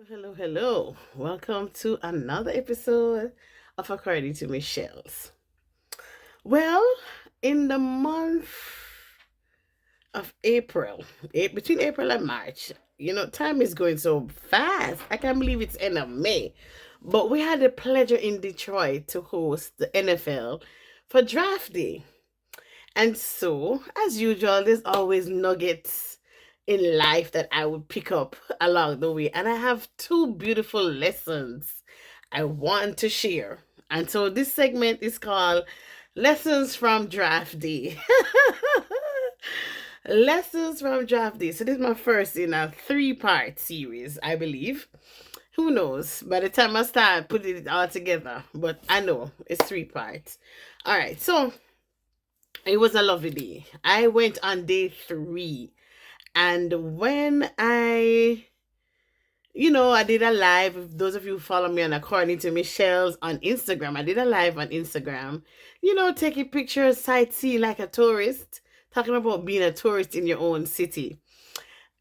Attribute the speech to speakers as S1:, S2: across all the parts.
S1: Hello, hello. Welcome to another episode of According to Michelle's. Well, in the month of April, between April and March, time is going so fast. I can't believe it's end of May. But we had the pleasure in Detroit to host the NFL for draft day. And so, as usual, there's always nuggets in life that I would pick up along the way. And I have two beautiful lessons I want to share. And so this segment is called Lessons from Draft Day. Lessons from Draft Day. So this is my first in a three-part series, I believe. Who knows? By the time I start putting it all together, but I know it's three parts. All right, so it was a lovely day. I went on day three. And when I did a live. If those of you who follow me on According to Michelle's on Instagram, I did a live on Instagram, taking pictures, sightseeing like a tourist, talking about being a tourist in your own city.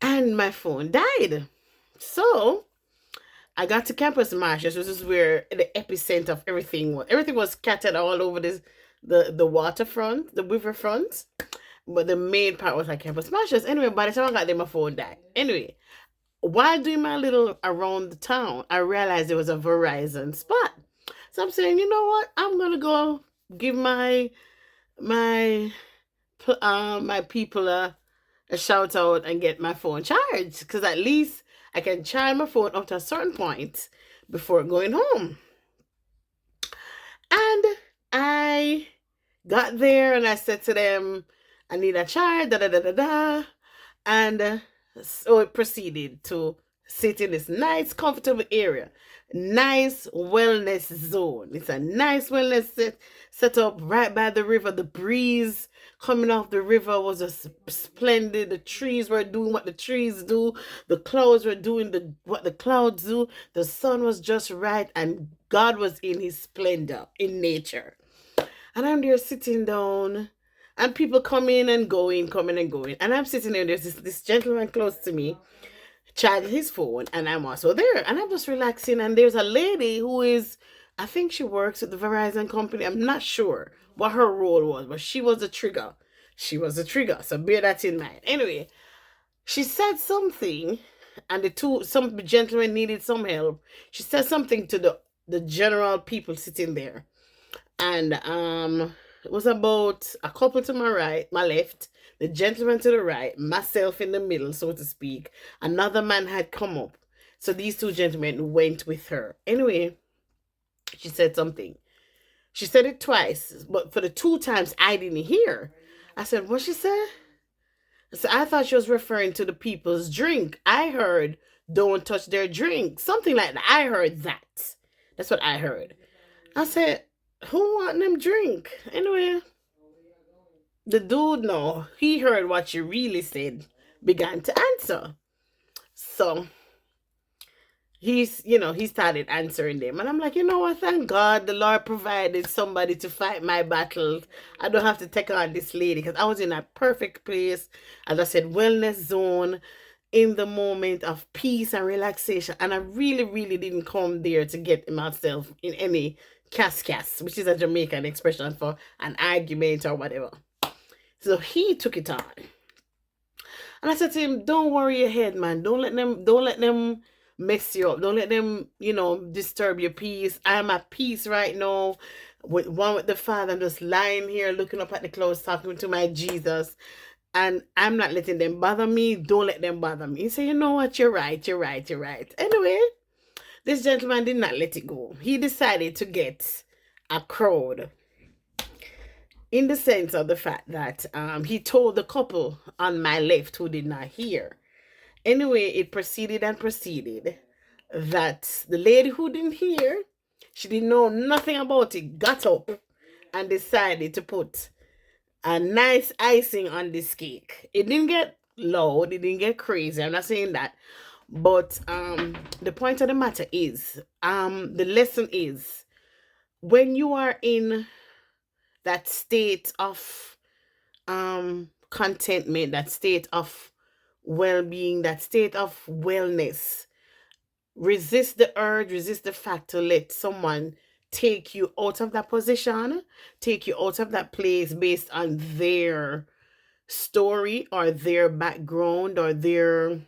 S1: And my phone died. So I got to Campus Martius, which is where the epicenter of everything was. Everything was scattered all over the waterfront, the riverfront. But the main part was like Campus Martius. Anyway, by the time I got there, my phone died. Anyway, while doing my little around the town, I realized there was a Verizon spot. So I'm saying, you know what? I'm gonna go give my my people a shout out and get my phone charged because at least I can charge my phone up to a certain point before going home. And I got there and I said to them, I need a charge, da da da da da. And so it proceeded to sit in this nice, comfortable area. Nice wellness zone. It's a nice wellness set up right by the river. The breeze coming off the river was just splendid. The trees were doing what the trees do. The clouds were doing what the clouds do. The sun was just right, and God was in his splendor in nature. And I'm there sitting down, and people coming and going, coming and going. And I'm sitting there, there's this gentleman close to me, charging his phone, and I'm also there. And I'm just relaxing. And there's a lady who is, I think she works at the Verizon company. I'm not sure what her role was, but she was the trigger. She was the trigger. So bear that in mind. Anyway, she said something, and some gentleman needed some help. She said something to the general people sitting there. And it was about a couple to my right, my left, the gentleman to the right, myself in the middle, so to speak. Another man had come up. So these two gentlemen went with her. Anyway, she said something. She said it twice, but for the two times I didn't hear. I said, what she said? So I thought she was referring to the people's drink. I heard, don't touch their drink. Something like that. I heard that. That's what I heard. I said, who want them drink? Anyway, the dude, no, he heard what you really said, began to answer. So he started answering them. And I'm like, you know what? Thank God the Lord provided somebody to fight my battles. I don't have to take on this lady because I was in a perfect place. As I said, wellness zone in the moment of peace and relaxation. And I really, really didn't come there to get myself in any cascas, which is a Jamaican expression for an argument or whatever. So he took it on. And I said to him, don't worry your head, man. Don't let them mess you up. Don't let them, disturb your peace. I'm at peace right now. With the Father. I'm just lying here looking up at the clouds, talking to my Jesus. And I'm not letting them bother me. Don't let them bother me. He said, you know what? You're right. You're right. You're right. Anyway, this gentleman did not let it go. He decided to get a crowd in the sense of the fact that he told the couple on my left who did not hear. Anyway, it proceeded and proceeded that the lady who didn't hear, she didn't know nothing about it, got up and decided to put a nice icing on this cake. It didn't get loud, it didn't get crazy. I'm not saying that. But the point of the matter is, the lesson is when you are in that state of contentment, that state of well-being, that state of wellness, resist the urge, resist the fact to let someone take you out of that position, take you out of that place based on their story or their background or their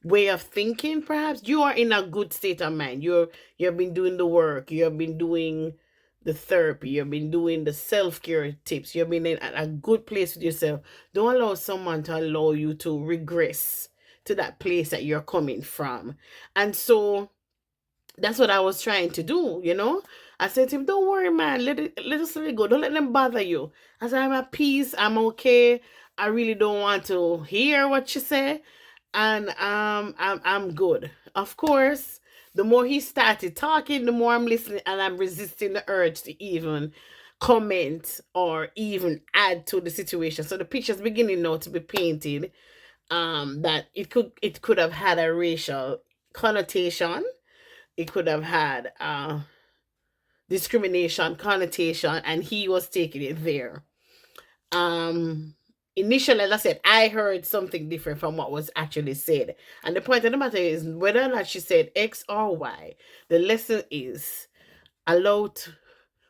S1: way of thinking. Perhaps you are in a good state of mind. You've been doing the work, you have been doing the therapy, you've been doing the self-care tips, you've been in a good place with yourself. Don't allow someone to allow you to regress to that place that you're coming from. And so that's what I was trying to do, you know. I said to him, "Don't worry, man. Let us let it go. Don't let them bother you." I said, "I'm at peace. I'm okay. I really don't want to hear what you say, and I'm good." Of course, the more he started talking, the more I'm listening, and I'm resisting the urge to even comment or even add to the situation. So the picture's beginning now to be painted. That it could have had a racial connotation, it could have had discrimination connotation, and he was taking it there. um Initially, as I said, I heard something different from what was actually said, and the point of the matter is whether or not she said X or Y, the lesson is allow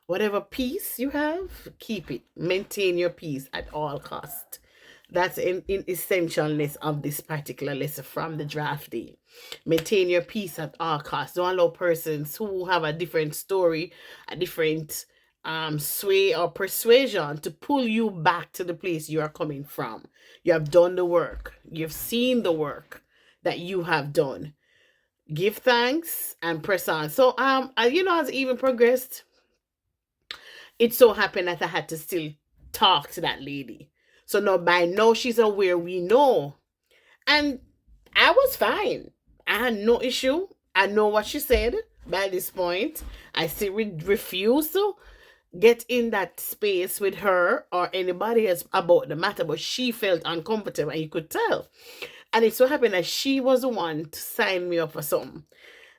S1: whatever peace you have, keep it. Maintain your peace at all cost. That's in essentialness of this particular lesson from the draft day. Maintain your peace at all costs. Don't allow persons who have a different story, a different sway or persuasion to pull you back to the place you are coming from. You have done the work. You've seen the work that you have done. Give thanks and press on. So as it even progressed, it so happened that I had to still talk to that lady. So now by now she's aware, we know. And I was fine. I had no issue. I know what she said by this point. I still refuse to get in that space with her or anybody else about the matter, but she felt uncomfortable and you could tell. And it so happened that she was the one to sign me up for something.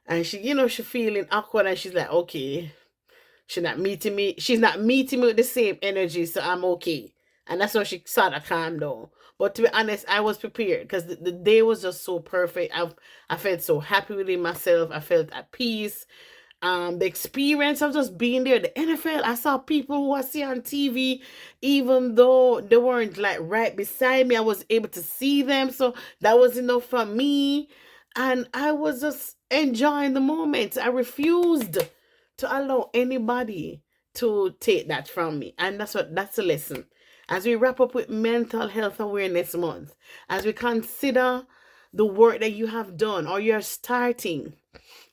S1: And she feeling awkward and she's like, okay, she's not meeting me with the same energy, so I'm okay. And that's when she sort of calmed down. But to be honest, I was prepared because the day was just so perfect. I felt so happy within myself. I felt at peace. The experience of just being there, the NFL, I saw people who I see on TV, even though they weren't like right beside me, I was able to see them. So that was enough for me. And I was just enjoying the moment. I refused to allow anybody to take that from me. And that's the lesson. As we wrap up with Mental Health Awareness Month, as we consider the work that you have done or you're starting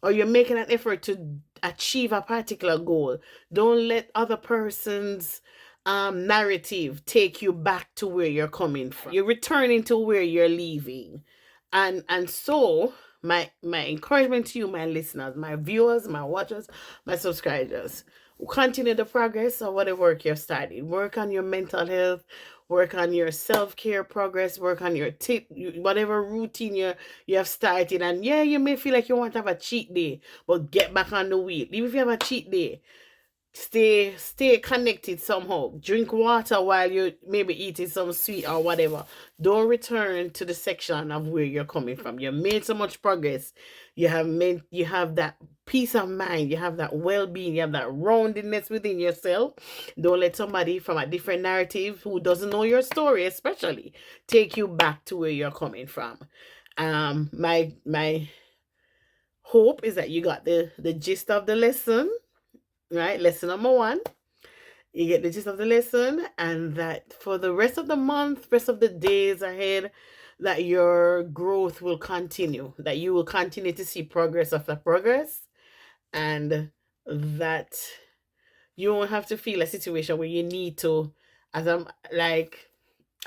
S1: or you're making an effort to achieve a particular goal, don't let other person's narrative take you back to where you're coming from. You're returning to where you're leaving. And so my encouragement to you, my listeners, my viewers, my watchers, my subscribers, continue the progress of whatever work you're starting. Work on your mental health, work on your self-care progress, work on your whatever routine you have started. And yeah, you may feel like you want to have a cheat day, but get back on the wheel. Even if you have a cheat day, stay connected somehow. Drink water while you maybe eating some sweet or whatever. Don't return to the section of where you're coming from. You made so much progress. You have that peace of mind, you have that well-being, you have that roundedness within yourself. Don't let somebody from a different narrative who doesn't know your story especially take you back to where you're coming from. My hope is that you got the gist of the lesson. Right, lesson number 1, you get the gist of the lesson, and that for the rest of the month, rest of the days ahead, that your growth will continue, that you will continue to see progress after progress, and that you won't have to feel a situation where you need to, as I'm like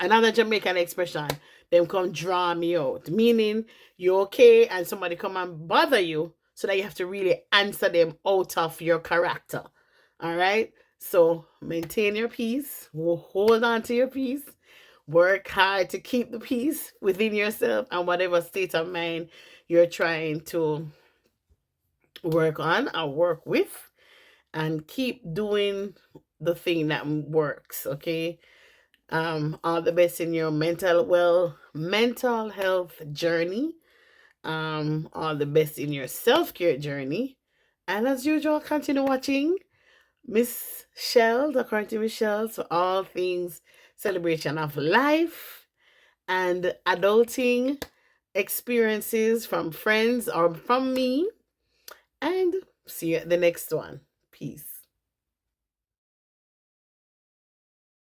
S1: another Jamaican expression, them come draw me out, meaning you're okay and somebody come and bother you so that you have to really answer them out of your character. All right, so maintain your peace, hold on to your peace, work hard to keep the peace within yourself and whatever state of mind you're trying to work on or work with, and keep doing the thing that works. Okay, all the best in your mental health journey. all the best in your self-care journey. And as usual, continue watching Miss Shell, according to Michelle, so all things celebration of life and adulting experiences from friends or from me. And see you at the next one. Peace.